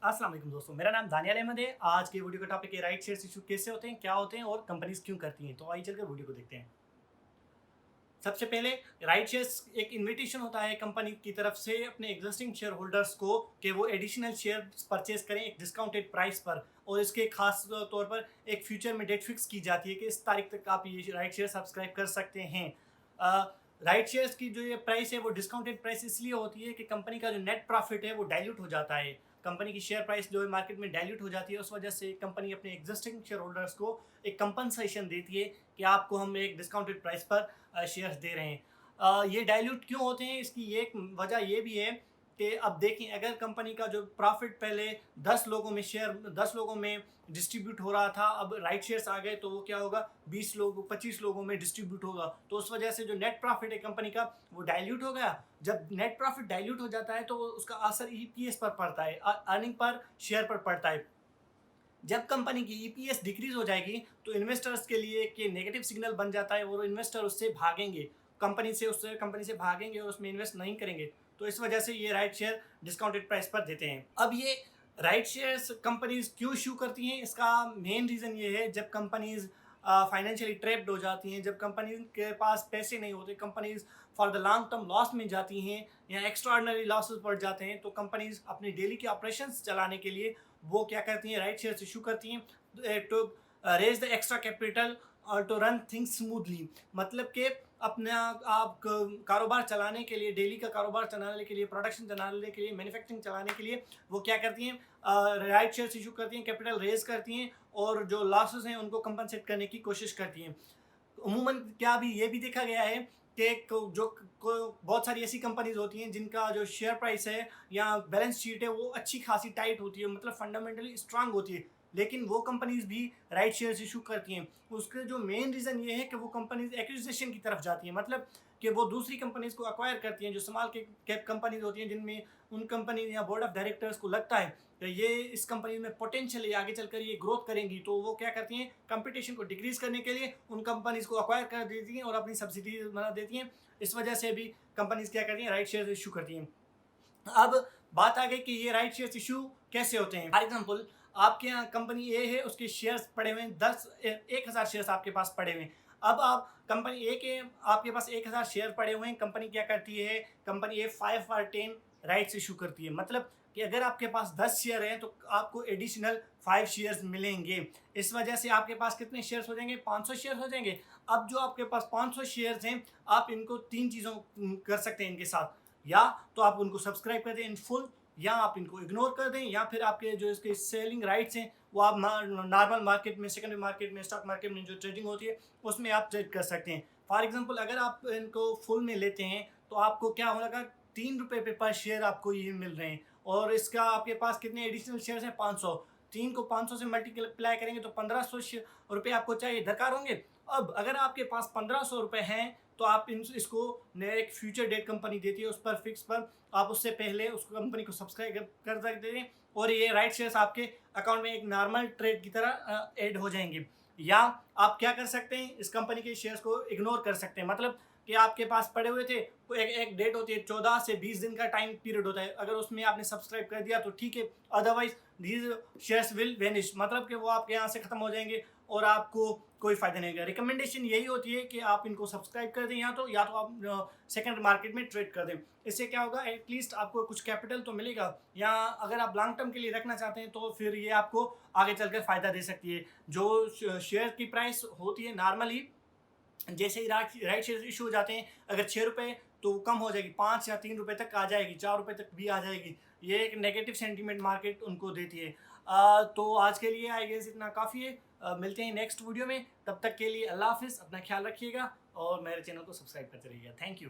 अस्सलाम वालेकुम दोस्तों, मेरा नाम दानियाल अहमद है। आज की वीडियो का टॉपिक है राइट शेयर्स इशू कैसे होते हैं, क्या होते हैं और कंपनीज क्यों करती हैं। तो आइए चलकर वीडियो को देखते हैं। सबसे पहले राइट शेयर्स एक इनविटेशन होता है कंपनी की तरफ से अपने एग्जिस्टिंग शेयर होल्डर्स को कि वो एडिशनल शेयर्स परचेज करें एक डिस्काउंटेड प्राइस पर, और इसके खास तौर पर एक फ्यूचर में डेट फिक्स की जाती है कि इस तारीख तक आप ये राइट शेयर सब्सक्राइब कर सकते हैं। राइट शेयर्स की जो ये प्राइस है वो डिस्काउंटेड प्राइस इसलिए होती है कि कंपनी का जो नेट प्रॉफिट है वो डाइल्यूट हो जाता है। कंपनी की शेयर प्राइस जो है मार्केट में डाइल्यूट हो जाती है, उस वजह से कंपनी अपने एग्जिस्टिंग शेयर होल्डर्स को एक कंपनसेशन देती है कि आपको हम एक डिस्काउंटेड प्राइस पर शेयर्स दे रहे हैं। ये डाइल्यूट क्यों होते हैं, इसकी एक वजह ये भी है कि अब देखें, अगर कंपनी का जो प्रॉफिट पहले 10 लोगों में डिस्ट्रीब्यूट हो रहा था, अब राइट शेयर्स आ गए तो वो क्या होगा, 25 लोगों में डिस्ट्रीब्यूट होगा। तो उस वजह से जो नेट प्रॉफिट है कंपनी का वो डाइल्यूट हो गया। जब नेट प्रॉफिट डाइल्यूट हो जाता है तो उसका असर ईपीएस पर पड़ता है, अर्निंग पर शेयर पर पड़ता है। जब कंपनी की ईपीएस डिक्रीज हो जाएगी तो इन्वेस्टर्स के लिए एक नेगेटिव सिग्नल बन जाता है और इन्वेस्टर उससे भागेंगे, कंपनी से भागेंगे और उसमें इन्वेस्ट नहीं करेंगे। तो इस वजह से ये राइट शेयर डिस्काउंटेड प्राइस पर देते हैं। अब ये राइट शेयर्स कंपनीज क्यों इशू करती हैं, इसका मेन रीज़न ये है, जब कंपनीज फाइनेंशियली ट्रैप्ड हो जाती हैं, जब कंपनी के पास पैसे नहीं होते, companies for the long term loss में जाती हैं या एक्स्ट्राऑर्डिनरी लॉसेस पड़ जाते हैं, तो कंपनीज अपनी डेली के ऑपरेशंस चलाने के लिए वो क्या करती हैं, राइट शेयर्स इशू करती हैं to raise the extra capital और टू रन थिंग्स स्मूथली। मतलब कि अपना आप कारोबार चलाने के लिए, डेली का कारोबार चलाने के लिए, प्रोडक्शन चलाने के लिए, मैन्युफैक्चरिंग चलाने के लिए वो क्या करती हैं, राइट शेयर्स इशू करती हैं, कैपिटल रेज करती हैं और जो लॉसेस हैं उनको कंपनसेट करने की कोशिश करती हैं। उमूमन क्या भी ये भी देखा गया है कि बहुत सारी ऐसी कंपनीज होती हैं जिनका जो शेयर प्राइस है या बैलेंस शीट है वो अच्छी खासी टाइट होती है, मतलब फंडामेंटली स्ट्रांग होती है, लेकिन वो कंपनीज भी राइट शेयर्स इशू करती हैं। उसके जो मेन रीज़न ये है कि वो कंपनीज एक्विजिशन की तरफ जाती हैं, मतलब कि वो दूसरी कंपनीज को अक्वायर करती हैं, जो स्मॉल कैप कंपनीज होती हैं, जिनमें उन कंपनी या बोर्ड ऑफ डायरेक्टर्स को लगता है तो ये इस कंपनी में पोटेंशियल है, आगे चलकर ये ग्रोथ करेंगी, तो वो क्या करती हैं, कंपटीशन को डिक्रीज करने के लिए उन कंपनीज को अक्वायर कर देती हैं और अपनी सब्सिडी बना देती हैं। इस वजह से भी कंपनीज क्या करती हैं, राइट शेयर इशू करती हैं। अब बात आ गई कि ये राइट शेयर्स इशू कैसे होते हैं। फॉर एग्जाम्पल, आपके यहाँ कंपनी ए है, उसके शेयर्स पड़े हुए हैं 1000 शेयर्स आपके पास पड़े हुए हैं। अब आप कंपनी ए के आपके पास 1000 शेयर पड़े हुए हैं, कंपनी क्या करती है, कंपनी ए 5/10 राइट्स इशू करती है। मतलब कि अगर आपके पास 10 शेयर हैं तो आपको एडिशनल 5 शेयर्स मिलेंगे। इस वजह से आपके पास कितने शेयर्स हो जाएंगे, 500 शेयर हो जाएंगे। अब जो आपके पास 500 शेयर्स हैं, आप इनको 3 चीज़ों कर सकते हैं इनके साथ, या तो आप उनको सब्सक्राइब कर दें इन फुल, या आप इनको इग्नोर कर दें, या फिर आपके जो इसके सेलिंग राइट्स हैं वो आप नॉर्मल मार्केट में, सेकेंडरी मार्केट में, स्टॉक मार्केट में जो ट्रेडिंग होती है उसमें आप ट्रेड कर सकते हैं। फॉर एग्जांपल, अगर आप इनको फुल में लेते हैं तो आपको क्या होगा, 3 रुपये पे पर शेयर आपको ये मिल रहे हैं, और इसका आपके पास कितने एडिशनल शेयर्स हैं, 500। 3 को 500 से मल्टीप्लाई करेंगे तो 1500 रुपये आपको चाहिए, दरकार होंगे। अब अगर आपके पास 1500 रुपये हैं तो आप इसको नए एक फ्यूचर डेट कंपनी देती है, उस पर फिक्स पर आप उससे पहले उस कंपनी को सब्सक्राइब कर सकते हैं और ये राइट शेयर्स आपके अकाउंट में एक नॉर्मल ट्रेड की तरह ऐड हो जाएंगे। या आप क्या कर सकते हैं, इस कंपनी के शेयर्स को इग्नोर कर सकते हैं। मतलब कि आपके पास पड़े हुए थे, तो एक डेट होती है, 14 से 20 दिन का टाइम पीरियड होता है, अगर उसमें आपने सब्सक्राइब कर दिया तो ठीक है, otherwise these shares will vanish, मतलब कि वो आपके यहाँ से ख़त्म हो जाएंगे और आपको कोई फ़ायदा नहीं होगा। रिकमेंडेशन यही होती है कि आप इनको सब्सक्राइब कर दें, या तो आप सेकंड मार्केट में ट्रेड कर दें। इससे क्या होगा, एटलीस्ट आपको कुछ कैपिटल तो मिलेगा, या अगर आप लॉन्ग टर्म के लिए रखना चाहते हैं तो फिर ये आपको आगे चलकर फ़ायदा दे सकती है। जो शेयर की प्राइस होती है नॉर्मली, जैसे ही राइट शेयर इशू हो जाते हैं, अगर 6 रुपये तो कम हो जाएगी, 5 या 3 रुपये तक आ जाएगी, 4 रुपये तक भी आ जाएगी। ये एक नेगेटिव सेंटीमेंट मार्केट उनको देती है। तो आज के लिए आई गेस इतना काफ़ी है। मिलते हैं नेक्स्ट वीडियो में, तब तक के लिए अल्लाह हाफिज़, अपना ख्याल रखिएगा और मेरे चैनल को सब्सक्राइब करते रहिएगा। Thank you.